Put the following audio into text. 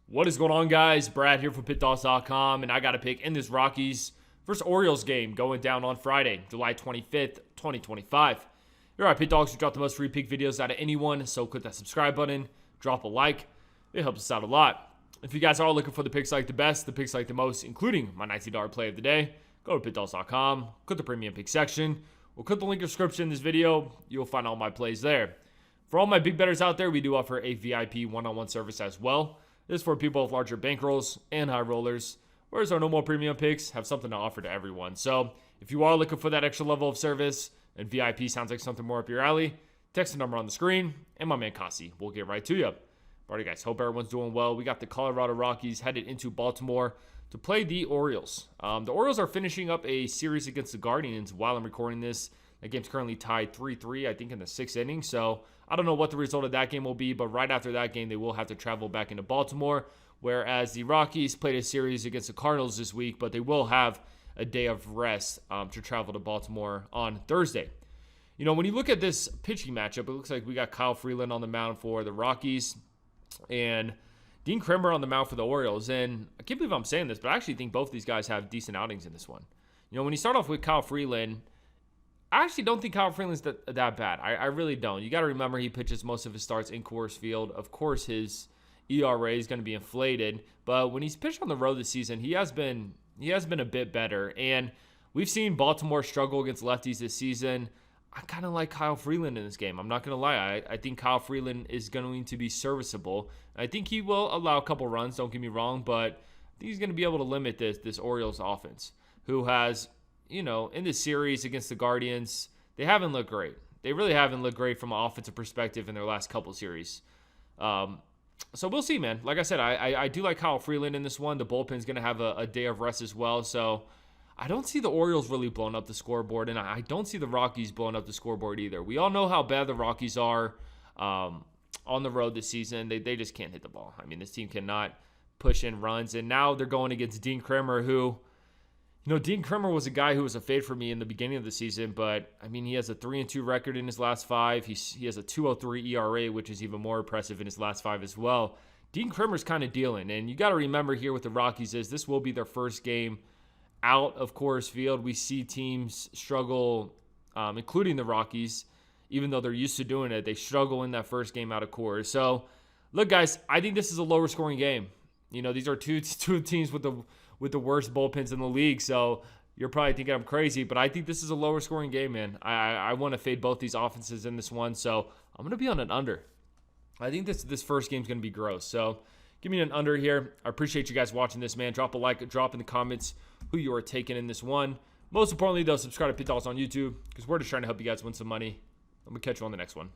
What is going on, guys? Brad here from Pickdawgz.com, and I got a pick in this Rockies versus Orioles game going down on Friday, July 25th, 2025. Here at Pickdawgz, we drop the most free pick videos out of anyone, so click that subscribe button, drop a like. It helps us out a lot. If you guys are looking for the picks like the best, the picks like the most, including my $19 play of the day, go to Pickdawgz.com, click the premium pick section, or click the link in the description in this video. You'll find all my plays there. For all my big bettors out there, we do offer a VIP one-on-one service as well. This is for people with larger bankrolls and high rollers, whereas our normal premium picks have something to offer to everyone. So if you are looking for that extra level of service and VIP sounds like something more up your alley, text the number on the screen and my man Kasi will get right to you. Alrighty, guys, hope everyone's doing well. We got the Colorado Rockies headed into Baltimore to play the Orioles. The Orioles are finishing up a series against the Guardians while I'm recording this. That game's currently tied 3-3, I think, in the 6th inning. So I don't know what the result of that game will be, but right after that game, they will have to travel back into Baltimore, whereas the Rockies played a series against the Cardinals this week, but they will have a day of rest to travel to Baltimore on Thursday. You know, when you look at this pitching matchup, it looks like we got Kyle Freeland on the mound for the Rockies and Dean Kremer on the mound for the Orioles. And I can't believe I'm saying this, but I actually think both these guys have decent outings in this one. You know, when you start off with Kyle Freeland, I actually don't think Kyle Freeland's that bad. I really don't. You got to remember he pitches most of his starts in Coors Field. Of course, his ERA is going to be inflated, but when he's pitched on the road this season, he has been a bit better. And we've seen Baltimore struggle against lefties this season. I kind of like Kyle Freeland in this game. I'm not going to lie. I think Kyle Freeland is going to be serviceable. I think he will allow a couple runs, don't get me wrong, but I think he's going to be able to limit this Orioles offense, who has, you know, in this series against the Guardians, they haven't looked great. They really haven't looked great from an offensive perspective in their last couple series. So we'll see, man. Like I said, I do like Kyle Freeland in this one. The bullpen's going to have a day of rest as well. So I don't see the Orioles really blowing up the scoreboard, and I don't see the Rockies blowing up the scoreboard either. We all know how bad the Rockies are on the road this season. They just can't hit the ball. I mean, this team cannot push in runs, and now they're going against Dean Kremer, who, you know, Dean Kremer was a guy who was a fade for me in the beginning of the season, but, I mean, he has a 3-2 record in his last 5. He has a 2.03 ERA, which is even more impressive in his last 5 as well. Dean Kremer's kind of dealing, and you got to remember here with the Rockies is this will be their first game out of Coors Field. We see teams struggle, including the Rockies, even though they're used to doing it. They struggle in that first game out of Coors. So, look, guys, I think this is a lower scoring game. You know, these are two teams with the worst bullpens in the league. So you're probably thinking I'm crazy, but I think this is a lower scoring game, man. I want to fade both these offenses in this one. So I'm going to be on an under. I think this first game is going to be gross. So give me an under here. I appreciate you guys watching this, man. Drop a like, drop in the comments who you are taking in this one. Most importantly, though, subscribe to Pick Dawgz on YouTube because we're just trying to help you guys win some money. I'm going to catch you on the next one.